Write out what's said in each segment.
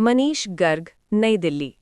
मनीष गर्ग, नई दिल्ली।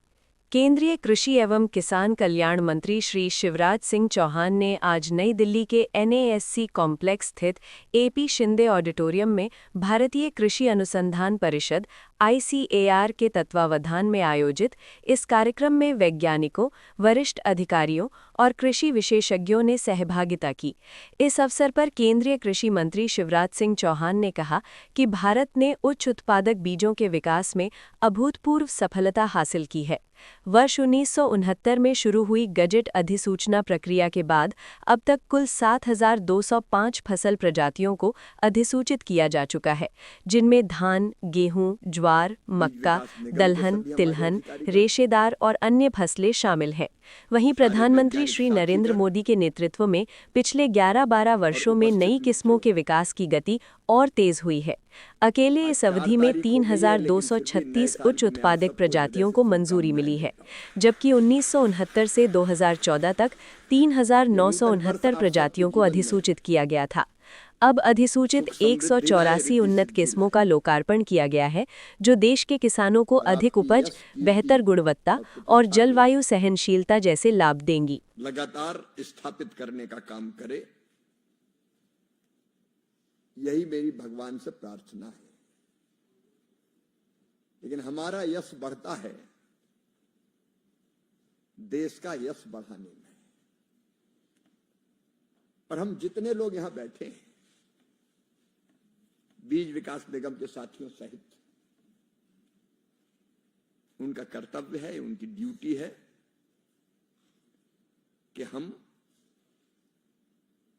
केंद्रीय कृषि एवं किसान कल्याण मंत्री श्री शिवराज सिंह चौहान ने आज नई दिल्ली के NASC कॉम्प्लेक्स स्थित AP शिंदे ऑडिटोरियम में भारतीय कृषि अनुसंधान परिषद ICAR के तत्वावधान में आयोजित इस कार्यक्रम में वैज्ञानिकों, वरिष्ठ अधिकारियों और कृषि विशेषज्ञों ने सहभागिता की। इस अवसर पर केंद्रीय कृषि मंत्री शिवराज सिंह चौहान ने कहा कि भारत ने उच्च उत्पादक बीजों के विकास में अभूतपूर्व सफलता हासिल की है। वर्ष 1969 में शुरू हुई गजेट अधिसूचना प्रक्रिया के बाद अब तक कुल 7,205 फसल प्रजातियों को अधिसूचित किया जा चुका है, जिनमें धान, गेहूं, ज्वार, मक्का, दलहन, तिलहन, रेशेदार और अन्य फसलें शामिल हैं। वहीं प्रधानमंत्री श्री नरेंद्र मोदी के नेतृत्व में पिछले 11-12 वर्षों में नई किस्मों के विकास की गति और तेज हुई है। अकेले इस अवधि में 3,236 उच्च उत्पादक प्रजातियों को मंजूरी मिली है, जबकि 1969 से 2014 तक 3,969 प्रजातियों को अधिसूचित किया गया था। अब अधिसूचित 184 उन्नत किस्मों का लोकार्पण किया गया है, जो देश के किसानों को अधिक उपज, बेहतर गुणवत्ता और जलवायु सहनशीलता जैसे लाभ देंगी। लगातार स्थापित करने का काम करे, यही मेरी भगवान से प्रार्थना है। लेकिन हमारा यश बढ़ता है देश का यश बढ़ाने में। पर हम जितने लोग यहां बैठे हैं, बीज विकास निगम के साथियों सहित, उनका कर्तव्य है, उनकी ड्यूटी है कि हम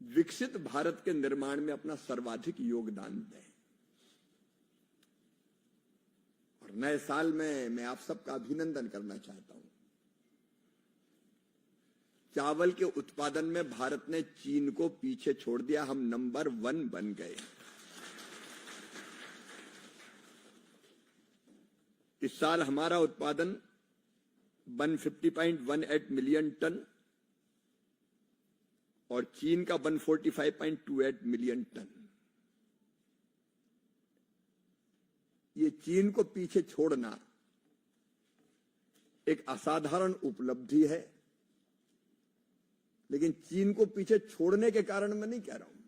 विकसित भारत के निर्माण में अपना सर्वाधिक योगदान दें। और नए साल में मैं आप सबका अभिनंदन करना चाहता हूं। चावल के उत्पादन में भारत ने चीन को पीछे छोड़ दिया, हम नंबर 1 बन गए। इस साल हमारा उत्पादन 150.18 मिलियन टन और चीन का 145.28 मिलियन टन। ये चीन को पीछे छोड़ना एक असाधारण उपलब्धि है, लेकिन चीन को पीछे छोड़ने के कारण मैं नहीं कह रहा हूं।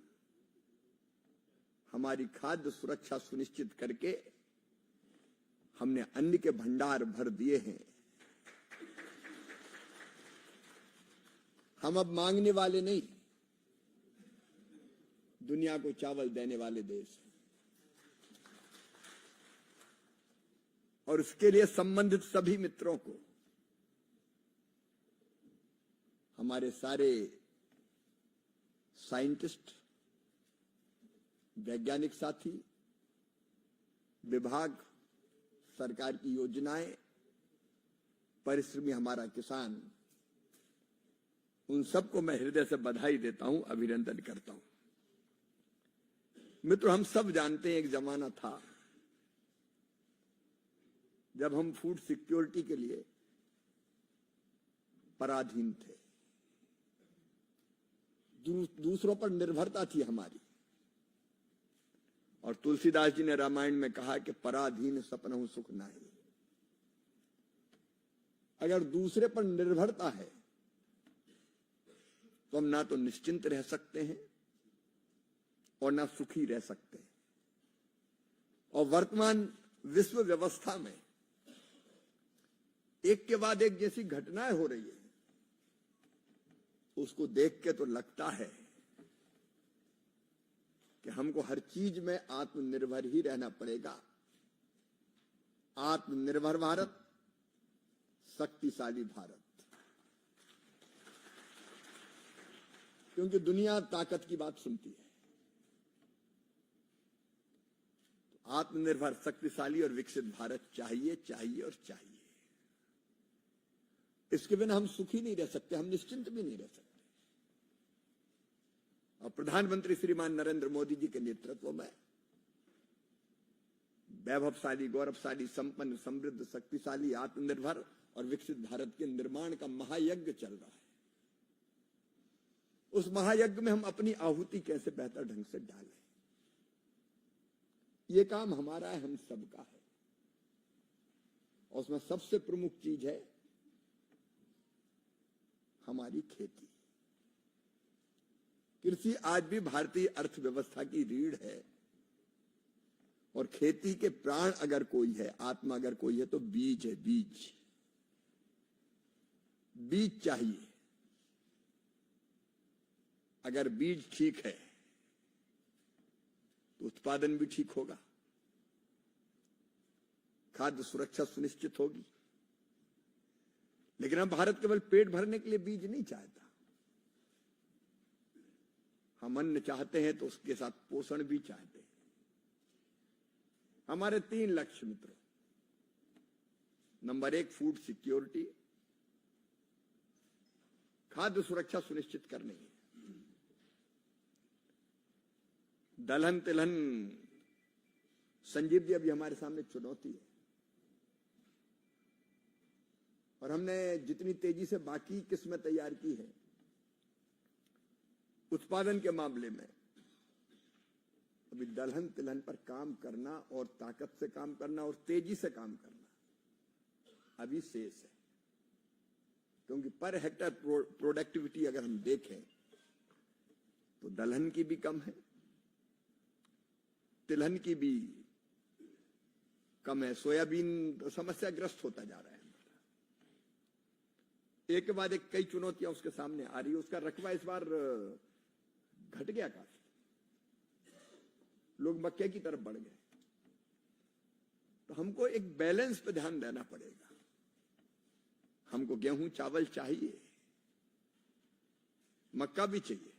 हमारी खाद्य सुरक्षा सुनिश्चित करके हमने अन्न के भंडार भर दिए हैं। हम अब मांगने वाले नहीं, दुनिया को चावल देने वाले देश हैं। और उसके लिए संबंधित सभी मित्रों को, हमारे सारे साइंटिस्ट, वैज्ञानिक साथी, विभाग, सरकार की योजनाएं, परिश्रमी हमारा किसान, उन सबको मैं हृदय से बधाई देता हूं, अभिनंदन करता हूं। मित्रों, हम सब जानते हैं एक जमाना था जब हम फूड सिक्योरिटी के लिए पराधीन थे, दूसरों पर निर्भरता थी हमारी। और तुलसीदास जी ने रामायण में कहा कि पराधीन सपनहु सुख नाही। अगर दूसरे पर निर्भरता है तो हम ना तो निश्चिंत रह सकते हैं और ना सुखी रह सकते हैं। और वर्तमान विश्व व्यवस्था में एक के बाद एक जैसी घटनाएं हो रही है, उसको देख के तो लगता है कि हमको हर चीज में आत्मनिर्भर ही रहना पड़ेगा। आत्मनिर्भर भारत, शक्तिशाली भारत। क्योंकि दुनिया ताकत की बात सुनती है। तो आत्मनिर्भर, शक्तिशाली और विकसित भारत चाहिए, चाहिए और चाहिए। इसके बिना हम सुखी नहीं रह सकते, हम निश्चिंत भी नहीं रह सकते। और प्रधानमंत्री श्रीमान नरेंद्र मोदी जी के नेतृत्व में वैभवशाली, गौरवशाली, संपन्न, समृद्ध, शक्तिशाली, आत्मनिर्भर और विकसित भारत के निर्माण का महायज्ञ चल रहा है। उस महायज्ञ में हम अपनी आहुति कैसे बेहतर ढंग से डालें, ये काम हमारा है, हम सबका है। और उसमें सबसे प्रमुख चीज है हमारी खेती। कृषि आज भी भारतीय अर्थव्यवस्था की रीढ़ है और खेती के प्राण अगर कोई है, आत्मा अगर कोई है तो बीज है। बीज बीज चाहिए। अगर बीज ठीक है तो उत्पादन भी ठीक होगा, खाद्य सुरक्षा सुनिश्चित होगी। लेकिन अब भारत केवल पेट भरने के लिए बीज नहीं चाहता, हम अन्न चाहते हैं तो उसके साथ पोषण भी चाहते हैं। हमारे 3 लक्ष्य मित्रों, नंबर 1 फूड सिक्योरिटी, खाद्य सुरक्षा सुनिश्चित करनी है। दलहन तिलहन संजीव जी अभी हमारे सामने चुनौती है और हमने जितनी तेजी से बाकी किस्में तैयार की है उत्पादन के मामले में, अभी दलहन तिलहन पर काम करना और ताकत से काम करना और तेजी से काम करना अभी शेष है। क्योंकि पर हेक्टर प्रोडक्टिविटी अगर हम देखें तो दलहन की भी कम है, तिलहन की भी कम है। सोयाबीन समस्याग्रस्त होता जा रहा है। एक के बाद एक कई चुनौतियां उसके सामने आ रही है। उसका रकबा इस बार घट गया काफी, लोग मक्के की तरफ बढ़ गए। तो हमको एक बैलेंस पे ध्यान देना पड़ेगा। हमको गेहूं चावल चाहिए, मक्का भी चाहिए,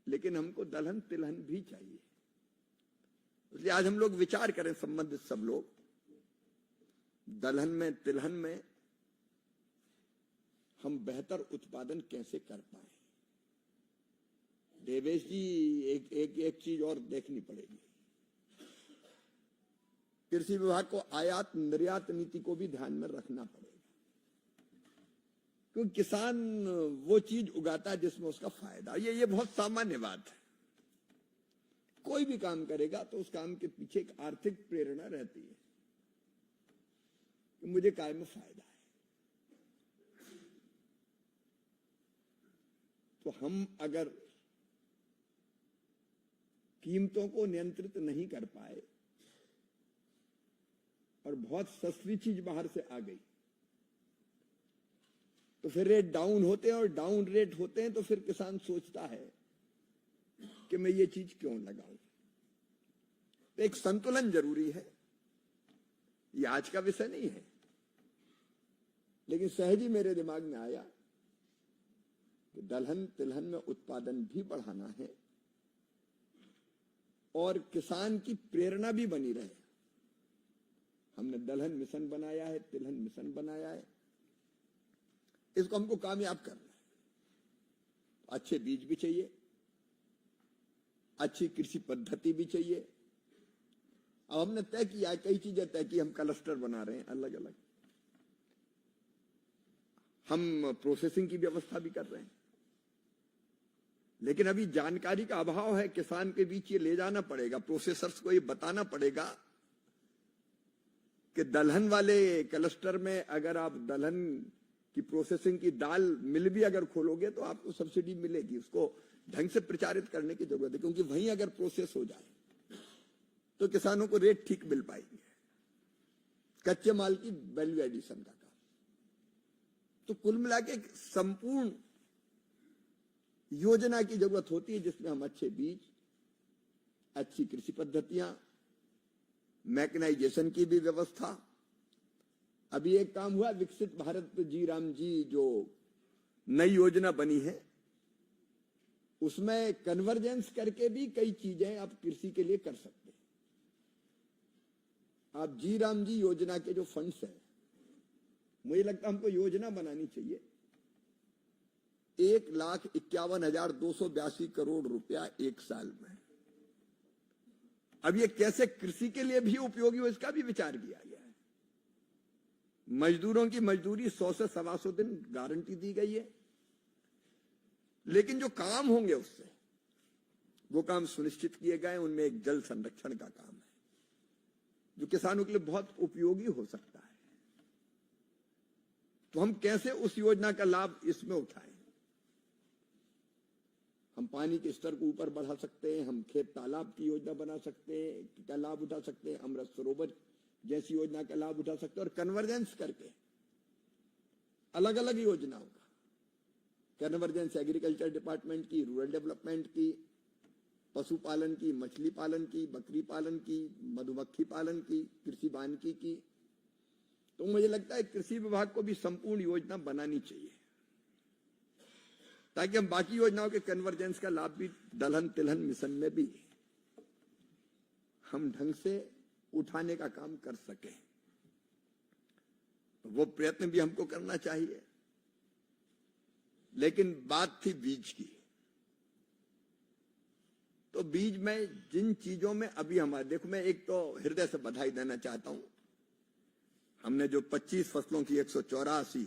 लेकिन हमको दलहन तिलहन भी चाहिए। इसलिए आज हम लोग विचार करें, संबंधित सब लोग, दलहन में तिलहन में हम बेहतर उत्पादन कैसे कर पाए। देवेश जी एक चीज और देखनी पड़ेगी। कृषि विभाग को आयात निर्यात नीति को भी ध्यान में रखना पड़ेगा, क्योंकि किसान वो चीज उगाता है जिसमें उसका फायदा। ये बहुत सामान्य बात है। कोई भी काम करेगा तो उस काम के पीछे एक आर्थिक प्रेरणा रहती है कि मुझे काय में फायदा है। तो हम अगर कीमतों को नियंत्रित नहीं कर पाए और बहुत सस्ती चीज बाहर से आ गई तो फिर रेट डाउन होते हैं, और डाउन रेट होते हैं तो फिर किसान सोचता है कि मैं ये चीज क्यों लगाऊं। तो एक संतुलन जरूरी है। ये आज का विषय नहीं है, लेकिन सहज ही मेरे दिमाग में आया कि दलहन तिलहन में उत्पादन भी बढ़ाना है और किसान की प्रेरणा भी बनी रहे। हमने दलहन मिशन बनाया है, तिलहन मिशन बनाया है, इसको हमको कामयाब करना है। अच्छे बीज भी चाहिए, अच्छी कृषि पद्धति भी चाहिए। अब हमने तय किया, कई चीजें तय की, हम क्लस्टर बना रहे हैं अलग अलग, हम प्रोसेसिंग की व्यवस्था भी कर रहे हैं। लेकिन अभी जानकारी का अभाव है, किसान के बीच ये ले जाना पड़ेगा, प्रोसेसर्स को ये बताना पड़ेगा कि दलहन वाले क्लस्टर में अगर आप दलहन की प्रोसेसिंग की दाल मिल भी अगर खोलोगे तो आपको सब्सिडी मिलेगी। उसको ढंग से प्रचारित करने की जरूरत है, क्योंकि वहीं अगर प्रोसेस हो जाए तो किसानों को रेट ठीक मिल पाएंगे। कच्चे माल की वैल्यू एडिशन का काम। तो कुल मिला के एक संपूर्ण योजना की जरूरत होती है, जिसमें हम अच्छे बीज, अच्छी कृषि पद्धतियां, मैकेनाइजेशन की भी व्यवस्था। अभी एक काम हुआ, विकसित भारत पे जी राम जी जो नई योजना बनी है, उसमें कन्वर्जेंस करके भी कई चीजें आप कृषि के लिए कर सकते हैं। आप जी राम जी योजना के जो फंड्स हैं, मुझे लगता है हमको योजना बनानी चाहिए। 1,51,282 करोड़ रुपया एक साल में। अब ये कैसे कृषि के लिए भी उपयोगी हो, इसका भी विचार किया गया है। मजदूरों की मजदूरी 100 से 125 दिन गारंटी दी गई है, लेकिन जो काम होंगे उससे वो काम सुनिश्चित किए गए। उनमें एक जल संरक्षण का काम है, जो किसानों के लिए बहुत उपयोगी हो सकता है, तो हम कैसे उस योजना का लाभ इसमें उठाएं। हम पानी के स्तर को ऊपर बढ़ा सकते हैं, हम खेत तालाब की योजना बना सकते हैं का लाभ उठा सकते हैं, अमृत सरोवर जैसी योजना का लाभ उठा सकते हैं, और कन्वर्जेंस करके अलग अलग योजनाओं का कन्वर्जेंस एग्रीकल्चर डिपार्टमेंट की, रूरल डेवलपमेंट की, पशुपालन की, मछली पालन की, बकरी पालन की, मधुमक्खी पालन की, कृषि वानिकी की। तो मुझे लगता है कृषि विभाग को भी संपूर्ण योजना बनानी चाहिए, ताकि हम बाकी योजनाओं के कन्वर्जेंस का लाभ भी दलहन तिलहन मिशन में भी हम ढंग से उठाने का काम कर सके। तो वो प्रयत्न भी हमको करना चाहिए। लेकिन बात थी बीज की, तो बीज में जिन चीजों में अभी हमारे, देखो मैं एक तो हृदय से बधाई देना चाहता हूं, हमने जो 25 फसलों की 184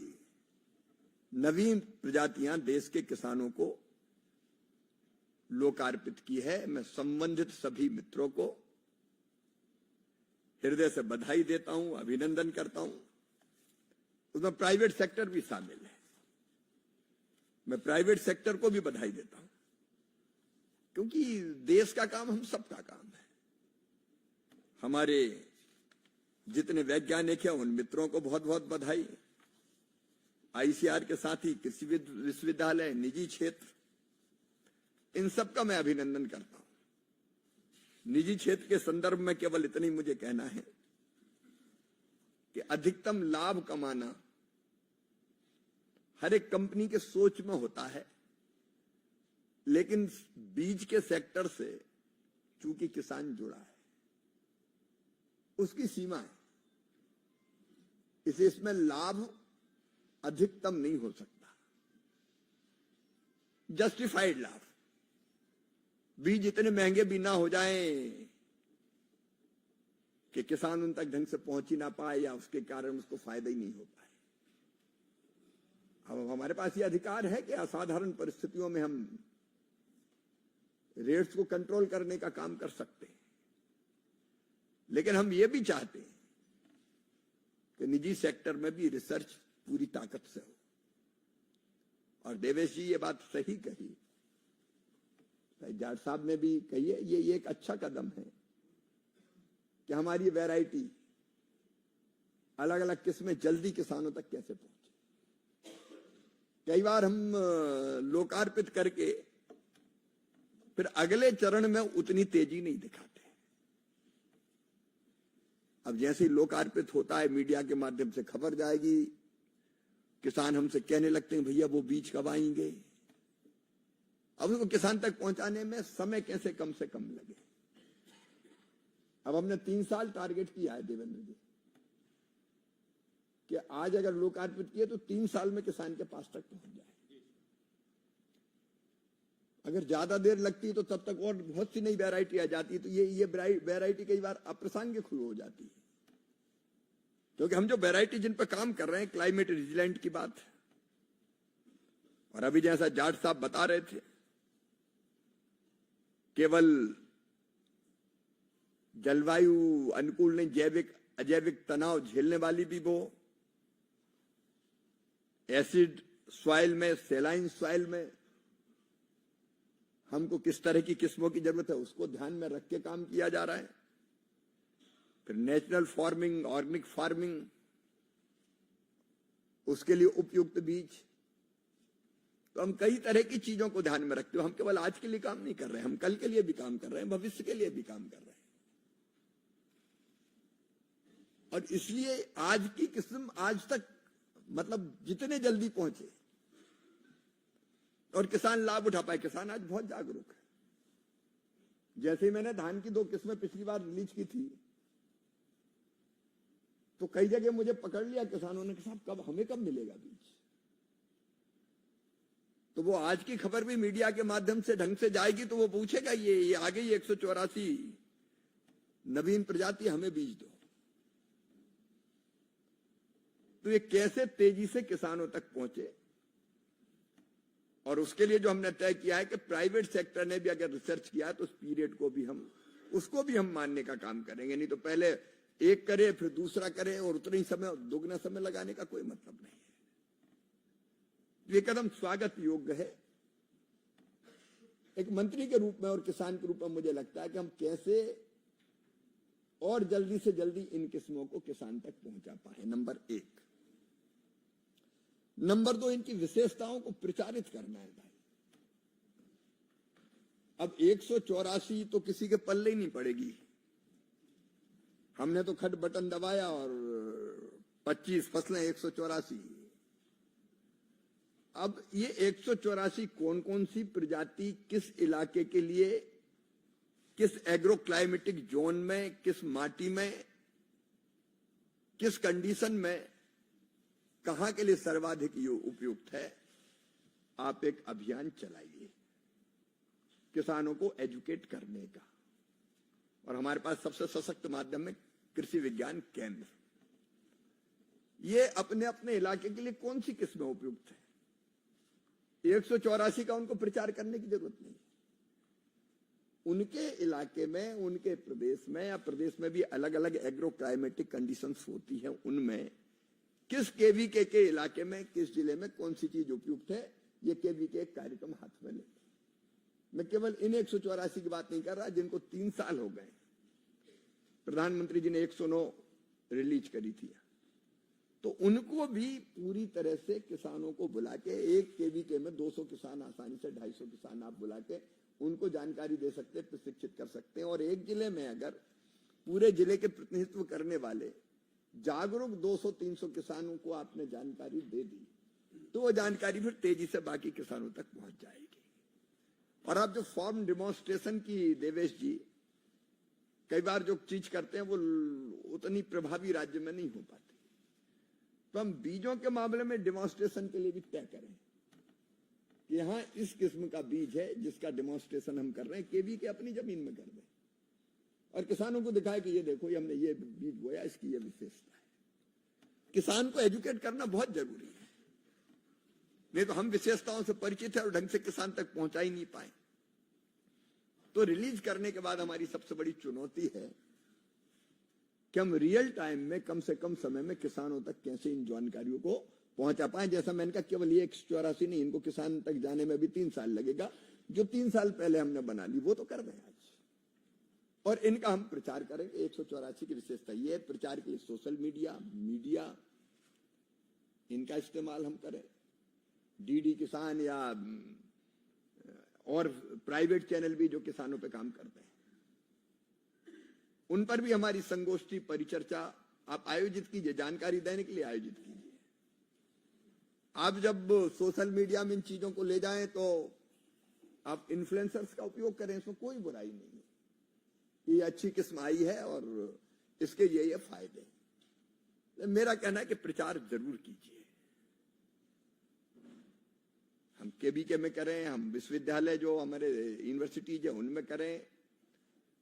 नवीन प्रजातियां देश के किसानों को लोकार्पित की है। मैं संबंधित सभी मित्रों को हृदय से बधाई देता हूं, अभिनंदन करता हूं। उसमें प्राइवेट सेक्टर भी शामिल है, मैं प्राइवेट सेक्टर को भी बधाई देता हूं, क्योंकि देश का काम हम सबका काम है। हमारे जितने वैज्ञानिक हैं उन मित्रों को बहुत बहुत बधाई, आईसीआर के साथ ही कृषि विश्वविद्यालय, निजी क्षेत्र, इन सब का मैं अभिनंदन करता हूं। निजी क्षेत्र के संदर्भ में केवल इतना ही मुझे कहना है कि अधिकतम लाभ कमाना हर एक कंपनी के सोच में होता है, लेकिन बीज के सेक्टर से चूंकि किसान जुड़ा है, उसकी सीमा है, इसे इसमें लाभ अधिकतम नहीं हो सकता, जस्टिफाइड लाभ। बीज इतने महंगे भी ना हो जाएं कि किसान उन तक ढंग से पहुंच ही ना पाए या उसके कारण उसको फायदा ही नहीं हो पाए। अब हमारे पास ये अधिकार है कि असाधारण परिस्थितियों में हम रेट्स को कंट्रोल करने का काम कर सकते हैं, लेकिन हम ये भी चाहते हैं कि निजी सेक्टर में भी रिसर्च पूरी ताकत से हो। और देवेश जी ये बात सही कही, जाट साहब ने भी कही है, ये एक अच्छा कदम है कि हमारी वैरायटी अलग अलग किस्में जल्दी किसानों तक कैसे पहुंचे। कई बार हम लोकार्पित करके फिर अगले चरण में उतनी तेजी नहीं दिखाते। अब जैसे ही लोकार्पित होता है, मीडिया के माध्यम से खबर जाएगी, किसान हमसे कहने लगते हैं भैया वो बीज कब आएंगे। अब उसको किसान तक पहुंचाने में समय कैसे कम से कम लगे। अब हमने 3 साल टारगेट किया है देवेंद्र जी, कि आज अगर लोकार्पित किए तो 3 साल में किसान के पास तक पहुंच जाए। अगर ज्यादा देर लगती तो तब तक और बहुत सी नई वैरायटी आ जाती, तो ये वैरायटी कई बार अप्रासंगिक हो जाती है, क्योंकि हम जो वैरायटी जिन पर काम कर रहे हैं, क्लाइमेट रेजिलेंट की बात है। और अभी जैसा जाट साहब बता रहे थे, केवल जलवायु अनुकूल नहीं, जैविक अजैविक तनाव झेलने वाली भी वो, एसिड सॉइल में, सेलाइन सॉइल में हमको किस तरह की किस्मों की जरूरत है उसको ध्यान में रख के काम किया जा रहा है। फिर नेचुरल फार्मिंग, ऑर्गेनिक फार्मिंग, उसके लिए उपयुक्त बीज। तो हम कई तरह की चीजों को ध्यान में रखते हो। हम केवल आज के लिए काम नहीं कर रहे हैं, हम कल के लिए भी काम कर रहे हैं, भविष्य के लिए भी काम कर रहे हैं। और इसलिए आज की किस्म आज तक मतलब जितने जल्दी पहुंचे और किसान लाभ उठा पाए। किसान आज बहुत जागरूक है। जैसे ही मैंने धान की 2 किस्में पिछली बार रिलीज की थी, तो कई जगह मुझे पकड़ लिया किसानों ने कि साहब हमें कब मिलेगा बीज। तो वो आज की खबर भी मीडिया के माध्यम से ढंग से जाएगी तो वो पूछेगा ये आ गई 184 नवीन प्रजाति, हमें बीज दो। तो ये कैसे तेजी से किसानों तक पहुंचे, और उसके लिए जो हमने तय किया है कि प्राइवेट सेक्टर ने भी अगर रिसर्च किया तो उस पीरियड को भी हम उसको भी हम मानने का काम करेंगे। नहीं तो पहले एक करे फिर दूसरा करे और उतना ही समय, दोगुना समय लगाने का कोई मतलब नहीं है। ये कदम स्वागत योग्य है। एक मंत्री के रूप में और किसान के रूप में मुझे लगता है कि हम कैसे और जल्दी से जल्दी इन किस्मों को किसान तक पहुंचा पाए, नंबर एक। नंबर दो, इनकी विशेषताओं को प्रचारित करना है भाई। अब 184 तो किसी के पल्ले ही नहीं पड़ेगी। हमने तो खट बटन दबाया और 25 फसलें 184। अब ये 184 कौन कौन सी प्रजाति किस इलाके के लिए, किस एग्रो क्लाइमेटिक जोन में, किस माटी में, किस कंडीशन में, कहां के लिए सर्वाधिक उपयुक्त है, आप एक अभियान चलाइए किसानों को एजुकेट करने का। और हमारे पास सबसे सशक्त माध्यम है कृषि विज्ञान केंद्र। ये अपने अपने इलाके के लिए कौन सी किस्में उपयुक्त है, 184 का उनको प्रचार करने की जरूरत नहीं। उनके इलाके में, उनके प्रदेश में, या प्रदेश में भी अलग अलग एग्रो क्लाइमेटिक कंडीशंस होती हैं, उनमें किस केवीके के इलाके में, किस जिले में कौन सी चीज उपयुक्त है, ये केवीके एक कार्यक्रम हाथ में ले। मैं केवल इन 184 की बात नहीं कर रहा जिनको 3 साल हो गए। प्रधानमंत्री जी ने 109 रिलीज करी थी, तो उनको भी पूरी तरह से किसानों को बुला के, एक केवीके में 200 किसान आसानी से 250 किसान आप बुला के उनको जानकारी दे सकते हैं, प्रशिक्षित कर सकते हैं। और एक जिले में अगर पूरे जिले के प्रतिनिधित्व करने वाले जागरूक 200-300 किसानों को आपने जानकारी दे दी, तो वो जानकारी फिर तेजी से बाकी किसानों तक पहुंच जाएगी। और आप जो फॉर्म डिमॉन्स्ट्रेशन की, देवेश जी, कई बार जो चीज करते हैं वो उतनी प्रभावी राज्य में नहीं हो पाती, तो हम बीजों के मामले में डिमॉन्स्ट्रेशन के लिए भी तय करें कि यहां इस किस्म का बीज है जिसका डिमॉन्स्ट्रेशन हम कर रहे हैं, केवी के अपनी जमीन में कर दें और किसानों को दिखाए कि ये देखो ये हमने ये बीज बोया, इसकी ये विशेषता है। किसान को एजुकेट करना बहुत जरूरी है, नहीं तो हम विशेषताओं से परिचित है और ढंग से किसान तक पहुंचा ही नहीं पाए। तो रिलीज करने के बाद हमारी सबसे बड़ी चुनौती है कि हम रियल टाइम में, कम से कम समय में किसानों तक कैसे इन जानकारियों को पहुंचा पाए। जैसा मैंने कहा, केवल ये 184 नहीं, इनको किसान तक जाने में भी 3 साल लगेगा। जो 3 साल पहले हमने बना ली वो तो कर रहे हैं आज, और इनका हम प्रचार करेंगे। 184 की विशेषता ये है, प्रचार के लिए सोशल मीडिया इनका इस्तेमाल हम करें, डीडी किसान या और प्राइवेट चैनल भी जो किसानों पे काम करते हैं, उन पर भी हमारी संगोष्ठी, परिचर्चा आप आयोजित कीजिए, जानकारी देने के लिए आयोजित कीजिए। आप जब सोशल मीडिया में इन चीजों को ले जाएं तो आप इन्फ्लुएंसर्स का उपयोग करें, इसमें कोई बुराई नहीं है। ये अच्छी किस्म आई है और इसके ये फायदे। मेरा कहना है कि प्रचार जरूर कीजिए। हम केबीके में करें, हम विश्वविद्यालय जो हमारे यूनिवर्सिटीज है उनमें करें,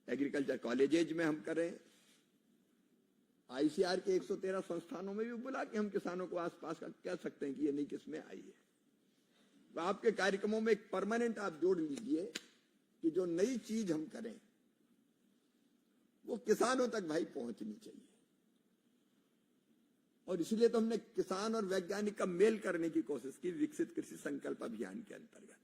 एग्रीकल्चर कॉलेजेज में हम करें, आईसीआर के 113 संस्थानों में भी बुला के हम किसानों को आसपास का कह सकते हैं कि ये नई किस्में आई है। तो आपके कार्यक्रमों में एक परमानेंट आप जोड़ लीजिए कि जो नई चीज हम करें वो किसानों तक भाई पहुंचनी चाहिए। और इसलिए तो हमने किसान और वैज्ञानिक का मेल करने की कोशिश की विकसित कृषि संकल्प अभियान के अंतर्गत।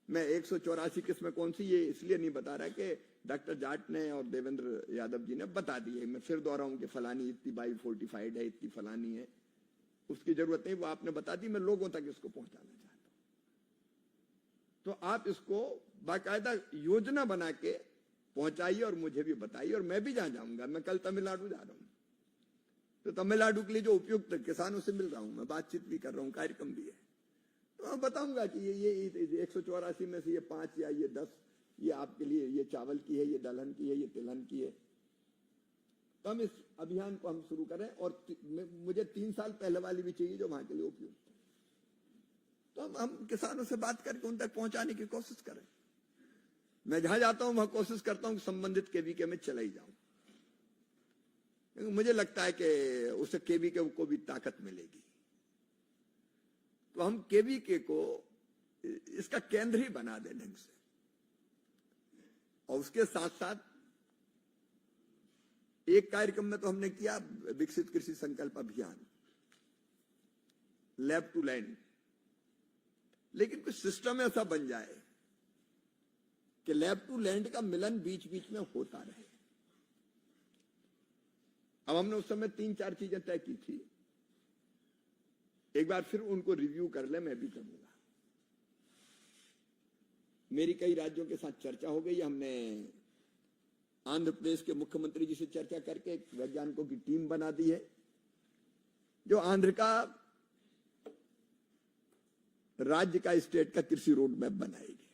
मैं 184 किस्में कौन सी ये इसलिए नहीं बता रहा कि डॉक्टर जाट ने और देवेंद्र यादव जी ने बता दी है, मैं फिर दोहराऊं कि फलानी इतनी बाई फोर्टिफाइड है, इतनी फलानी है, उसकी जरूरत नहीं, वो आपने बता दी। मैं लोगों तक इसको पहुंचाना चाहता हूं। तो आप इसको बाकायदा योजना बना के पहुंचाइए और मुझे भी बताइए। और मैं भी जहां जाऊंगा, मैं कल तमिलनाडु जा रहा हूं, तो तमिलनाडु के लिए जो उपयुक्त किसानों से मिल रहा हूं, मैं बातचीत भी कर रहा हूं, कार्यक्रम भी है, तो मैं बताऊंगा कि ये 184 में से ये 5 या ये 10 ये आपके लिए, ये चावल की है, ये दलहन की है, ये तिलहन की है। तो हम इस अभियान को हम शुरू करें। और मुझे 3 साल पहले वाली भी चाहिए जो वहां के लिए उपयुक्त है। तो हम किसानों से बात करके उन तक पहुंचाने की कोशिश करें। मैं जहां जाता हूं वहां कोशिश करता हूं कि संबंधित केवीके में चला ही जाऊं, मुझे लगता है कि उससे केवीके को भी ताकत मिलेगी। तो हम केवीके को इसका केंद्र ही बना दें ढंग से, और उसके साथ साथ एक कार्यक्रम में तो हमने किया विकसित कृषि संकल्प अभियान, लैब टू लैंड, लेकिन कुछ सिस्टम ऐसा बन जाए कि लैब टू लैंड का मिलन बीच बीच में होता रहे। अब हमने उस समय 3-4 चीजें तय की थी, एक बार फिर उनको रिव्यू कर ले, मैं भी करूंगा। मेरी कई राज्यों के साथ चर्चा हो गई। हमने आंध्र प्रदेश के मुख्यमंत्री जी से चर्चा करके एक वैज्ञानिकों की टीम बना दी है जो आंध्र का राज्य का स्टेट का कृषि रोड मैप बनाएगी।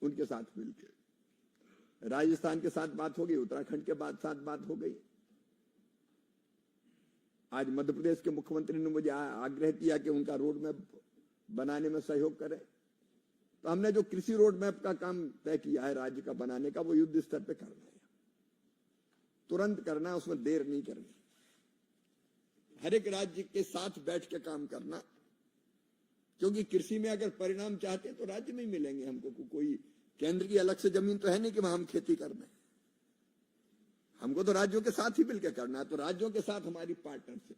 उनके साथ मिलकर राजस्थान के साथ बात हो गई, उत्तराखंड के साथ बात हो गई। आज मध्य प्रदेश के मुख्यमंत्री ने मुझे आग्रह किया कि उनका रोड मैप बनाने में सहयोग करें। तो हमने जो कृषि रोड मैप का काम तय किया है राज्य का बनाने का, वो युद्ध स्तर पे करना है, तुरंत करना है, उसमें देर नहीं करनी। हर एक राज्य के साथ बैठ के काम करना, क्योंकि कृषि में अगर परिणाम चाहते हैं तो राज्य में ही मिलेंगे हमको। कोई केंद्र की अलग से जमीन तो है नहीं कि वहां हम खेती करना है, हमको तो राज्यों के साथ ही मिलकर करना है। तो राज्यों के साथ हमारी पार्टनरशिप,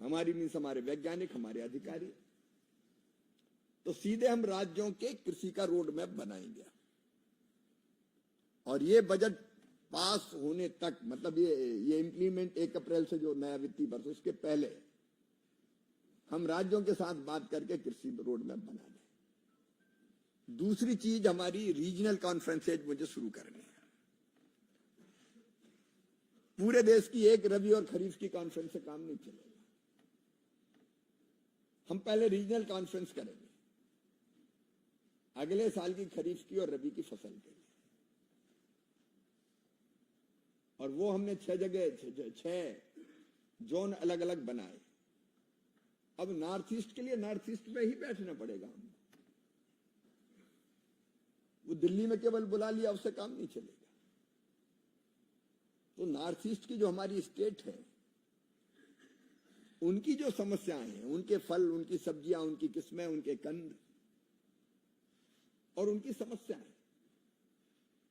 हमारी मीन्स हमारे वैज्ञानिक, हमारे अधिकारी, तो सीधे हम राज्यों के कृषि का रोड मैप बनाएंगे। और ये बजट पास होने तक, मतलब ये इंप्लीमेंट 1 अप्रैल से जो नया वित्तीय वर्ष, उसके पहले हम राज्यों के साथ बात करके कृषि रोड मैप बना दें। दूसरी चीज, हमारी रीजनल कॉन्फ्रेंसेज मुझे शुरू करनी है। पूरे देश की एक रबी और खरीफ की कॉन्फ्रेंस से काम नहीं चलेगा। हम पहले रीजनल कॉन्फ्रेंस करेंगे अगले साल की खरीफ की और रबी की फसल के लिए, और वो हमने 6 जोन अलग अलग बनाए। अब नॉर्थ ईस्ट के लिए नॉर्थ ईस्ट में ही बैठना पड़ेगा हमको। वो दिल्ली में केवल बुला लिया, उससे काम नहीं चलेगा। तो नॉर्थ ईस्ट की जो हमारी स्टेट है, उनकी जो समस्याएं हैं, उनके फल, उनकी सब्जियां, उनकी किस्में, उनके कंद और उनकी समस्याएं,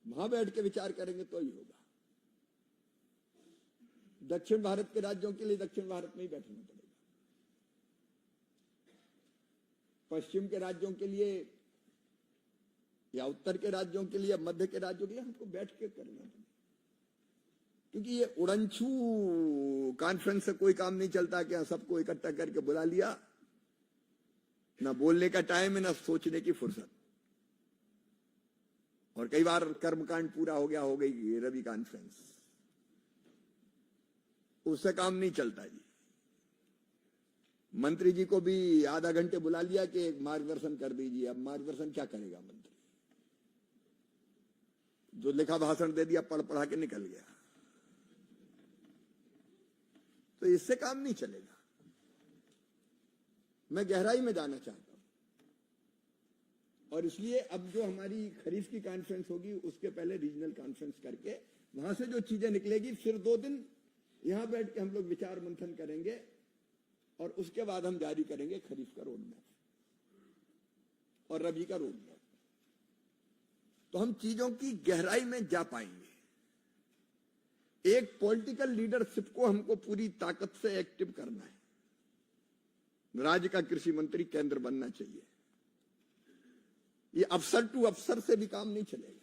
वहां बैठ के विचार करेंगे तो ही होगा। दक्षिण भारत के राज्यों के लिए दक्षिण भारत में ही बैठना पड़ेगा, पश्चिम के राज्यों के लिए या उत्तर के राज्यों के लिए, मध्य के राज्यों के लिए हमको बैठ के करना पड़ेगा। क्योंकि ये उड़नछू कॉन्फ्रेंस से कोई काम नहीं चलता कि सबको इकट्ठा करके बुला लिया, ना बोलने का टाइम है, ना सोचने की फुर्सत। और कई बार कर्मकांड पूरा हो गया, हो गई रवि कॉन्फ्रेंस, उससे काम नहीं चलता जी। मंत्री जी को भी आधा घंटे बुला लिया कि मार्गदर्शन कर दीजिए। अब मार्गदर्शन क्या करेगा मंत्री? जो लिखा भाषण दे दिया, पढ़ पढ़ा के निकल गया। तो इससे काम नहीं चलेगा। मैं गहराई में जाना चाहता हूं, और इसलिए अब जो हमारी खरीफ की कॉन्फ्रेंस होगी, उसके पहले रीजनल कॉन्फ्रेंस करके वहां से जो चीजें निकलेगी, फिर 2 दिन यहां बैठ के हम लोग विचार मंथन करेंगे, और उसके बाद हम जारी करेंगे खरीफ का रोड मैप और रबी का रोड मैप। तो हम चीजों की गहराई में जा पाएंगे। एक पॉलिटिकल लीडरशिप को हमको पूरी ताकत से एक्टिव करना है। राज्य का कृषि मंत्री केंद्र बनना चाहिए। ये अफसर टू अफसर से भी काम नहीं चलेगा।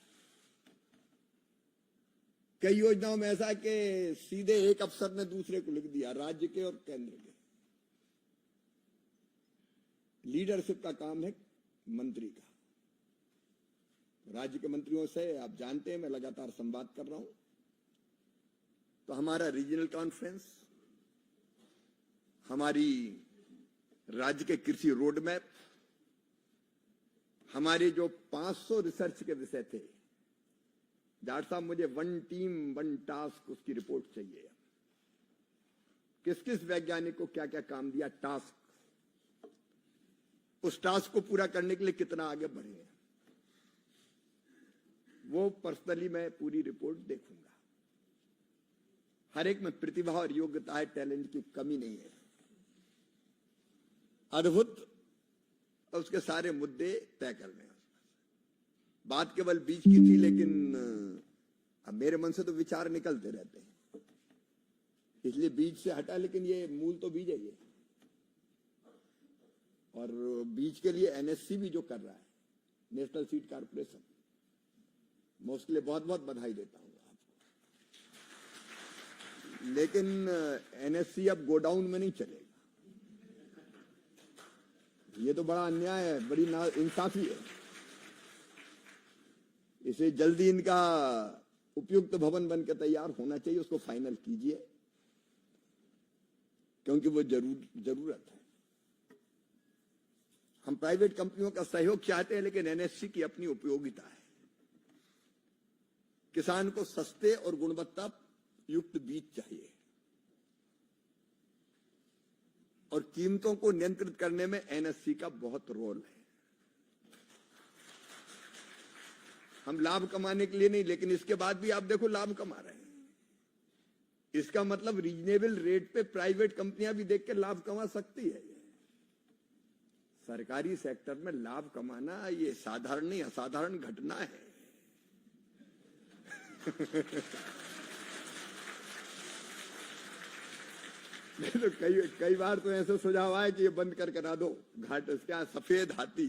कई योजनाओं में ऐसा है कि सीधे एक अफसर ने दूसरे को लिख दिया, राज्य के और केंद्र के। लीडरशिप का काम है मंत्री का। राज्य के मंत्रियों से आप जानते हैं मैं लगातार संवाद कर रहा हूं। तो हमारा रीजनल कॉन्फ्रेंस, हमारी राज्य के कृषि रोड मैप, हमारे जो 500 रिसर्च के विषय थे, डॉक्टर साहब मुझे 1 टीम 1 टास्क, उसकी रिपोर्ट चाहिए। किस किस वैज्ञानिक को क्या क्या काम दिया, टास्क, उस टास्क को पूरा करने के लिए कितना आगे बढ़े हैं, वो पर्सनली मैं पूरी रिपोर्ट देखूंगा। हर एक में प्रतिभा और योग्यता है, टैलेंट की कमी नहीं है। अद्भुत उसके सारे मुद्दे तय करने हैं। बात केवल बीज की थी, लेकिन अब मेरे मन से तो विचार निकलते रहते हैं, इसलिए बीज से हटा, लेकिन ये मूल तो बीज है ये। और बीज के लिए एनएससी भी जो कर रहा है, नेशनल सीड कॉर्पोरेशन, मैं उसके लिए बहुत बहुत बधाई देता हूं आपको। लेकिन एनएससी अब गोडाउन में नहीं चलेगा, ये तो बड़ा अन्याय है, बड़ी नाइंसाफी है। इसे जल्दी इनका उपयुक्त भवन बनकर तैयार होना चाहिए, उसको फाइनल कीजिए, क्योंकि वो जरूरत है। हम प्राइवेट कंपनियों का सहयोग चाहते हैं, लेकिन एनएससी की अपनी उपयोगिता है। किसान को सस्ते और गुणवत्ता युक्त बीज चाहिए, और कीमतों को नियंत्रित करने में एनएससी का बहुत रोल है। हम लाभ कमाने के लिए नहीं, लेकिन इसके बाद भी आप देखो लाभ कमा रहे हैं। इसका मतलब रीजनेबल रेट पे प्राइवेट कंपनियां भी देख के लाभ कमा सकती है। सरकारी सेक्टर में लाभ कमाना ये साधारण नहीं, असाधारण घटना है। तो कई बार तो ऐसे सुझाव आए कि ये बंद कर करा दो घाट, क्या सफेद हाथी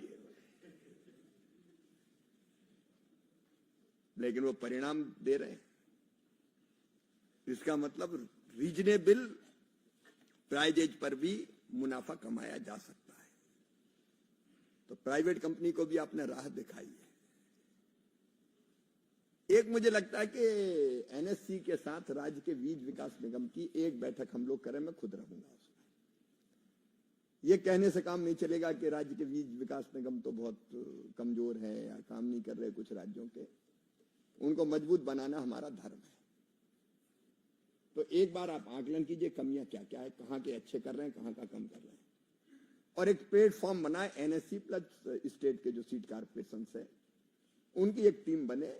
है, लेकिन वो परिणाम दे रहे हैं। इसका मतलब रीजनेबल प्राइजेज पर भी मुनाफा कमाया जा सकता है। तो प्राइवेट कंपनी को भी आपने राह दिखाई है। एक मुझे लगता है कि एनएससी के साथ राज्य के बीज विकास निगम की एक बैठक हम लोग करें, मैं खुद रहूंगा उसमें। ये कहने से काम नहीं चलेगा कि राज्य के बीज विकास निगम तो बहुत कमजोर है या काम नहीं कर रहे कुछ राज्यों के। उनको मजबूत बनाना हमारा धर्म है। तो एक बार आप आकलन कीजिए कमियां क्या क्या है, कहां के अच्छे कर रहे हैं, कहां का कम कर रहे हैं, और एक प्लेटफॉर्म बनाए। एनएससी प्लस स्टेट के जो सीड कॉर्पोरेशन है उनकी एक टीम बने,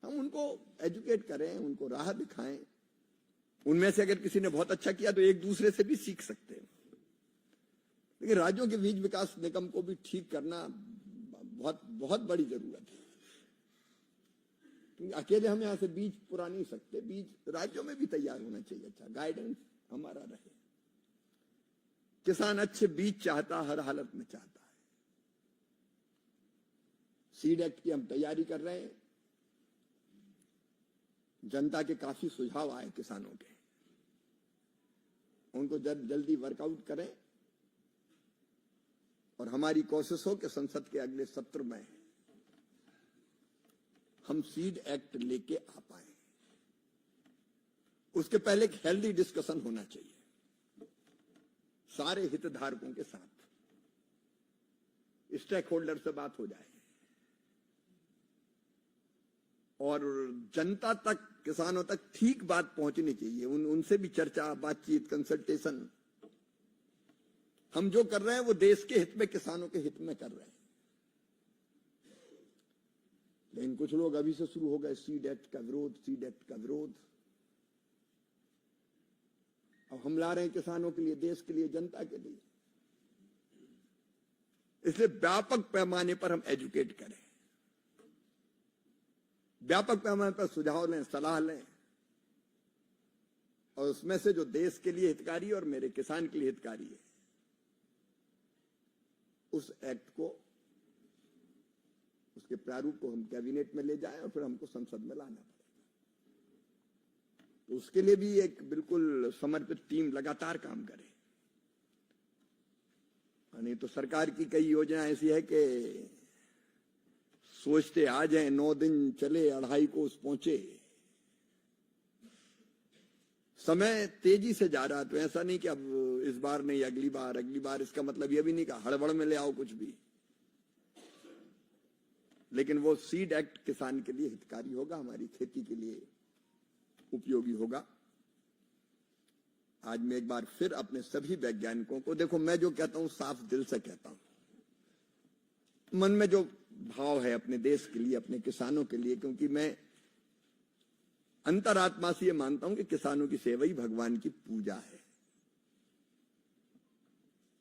हम उनको एजुकेट करें, उनको राह दिखाएं। उनमें से अगर किसी ने बहुत अच्छा किया तो एक दूसरे से भी सीख सकते हैं। लेकिन राज्यों के बीज विकास निगम को भी ठीक करना बहुत बहुत बड़ी जरूरत है, क्योंकि अकेले हम यहां से बीज पुरा नहीं सकते। बीज राज्यों में भी तैयार होना चाहिए, अच्छा गाइडेंस हमारा रहे। किसान अच्छे बीज चाहता, हर हालत में चाहता है। सीड एक्ट की हम तैयारी कर रहे हैं। जनता के काफी सुझाव आए किसानों के, उनको जल्दी वर्कआउट करें, और हमारी कोशिश हो कि संसद के अगले सत्र में हम सीड एक्ट लेके आ पाए। उसके पहले एक हेल्दी डिस्कशन होना चाहिए सारे हितधारकों के साथ, स्टेक होल्डर से बात हो जाए, और जनता तक, किसानों तक ठीक बात पहुंचनी चाहिए। उनसे भी चर्चा, बातचीत, कंसल्टेशन। हम जो कर रहे हैं वो देश के हित में, किसानों के हित में कर रहे हैं। लेकिन कुछ लोग अभी से शुरू हो गए सीड एक्ट का विरोध, सीड एक्ट का विरोध। अब हम ला रहे हैं किसानों के लिए, देश के लिए, जनता के लिए। इसलिए व्यापक पैमाने पर हम एजुकेट करें, व्यापक पैमाने पर सुझाव लें, सलाह लें, और उसमें से जो देश के लिए हितकारी और मेरे किसान के लिए हितकारी है, उस एक्ट को, उसके प्रारूप को हम कैबिनेट में ले जाएं और फिर हमको संसद में लाना पड़ेगा। तो उसके लिए भी एक बिल्कुल समर्पित टीम लगातार काम करे। नहीं तो सरकार की कई योजना ऐसी है कि सोचते आ जाए, 9 दिन चले, 2.5 कोस पहुंचे। समय तेजी से जा रहा, तो ऐसा नहीं कि अब इस बार नहीं अगली बार। इसका मतलब यह भी नहीं कि हड़बड़ में ले आओ कुछ भी। लेकिन वो सीड एक्ट किसान के लिए हितकारी होगा, हमारी खेती के लिए उपयोगी होगा। आज मैं एक बार फिर अपने सभी वैज्ञानिकों को, देखो मैं जो कहता हूं साफ दिल से कहता हूं, मन में जो भाव है अपने देश के लिए, अपने किसानों के लिए, क्योंकि मैं अंतरात्मा से ये मानता हूं कि किसानों की सेवा ही भगवान की पूजा है।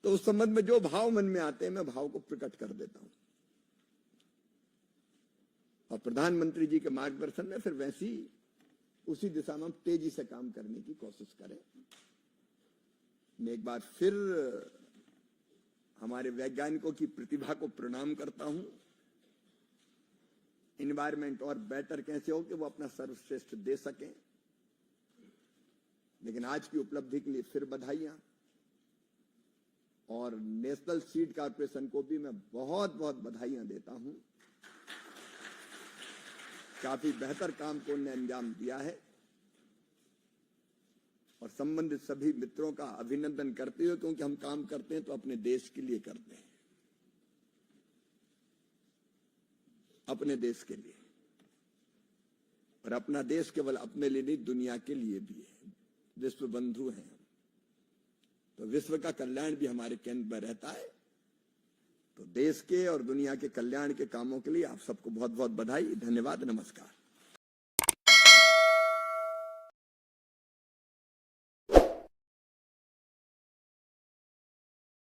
तो उस संबंध में जो भाव मन में आते हैं, मैं भाव को प्रकट कर देता हूं। और प्रधानमंत्री जी के मार्गदर्शन में फिर वैसी उसी दिशा में हम तेजी से काम करने की कोशिश करें। मैं एक बार फिर हमारे वैज्ञानिकों की प्रतिभा को प्रणाम करता हूं। एनवायरमेंट और बेटर कैसे हो कि वो अपना सर्वश्रेष्ठ दे सकें। लेकिन आज की उपलब्धि के लिए फिर बधाइयां। और नेशनल सीड कॉर्पोरेशन को भी मैं बहुत बहुत बधाइयां देता हूं। काफी बेहतर काम को उन्होंने अंजाम दिया है और संबंधित सभी मित्रों का अभिनंदन करते हुए, क्योंकि हम काम करते हैं तो अपने देश के लिए करते हैं, अपने देश के लिए। और अपना देश केवल अपने लिए नहीं, दुनिया के लिए भी है। विश्व बंधु हैं हम, तो विश्व का कल्याण भी हमारे केंद्र में रहता है। तो देश के और दुनिया के कल्याण के कामों के लिए आप सबको बहुत बहुत बधाई, धन्यवाद, नमस्कार।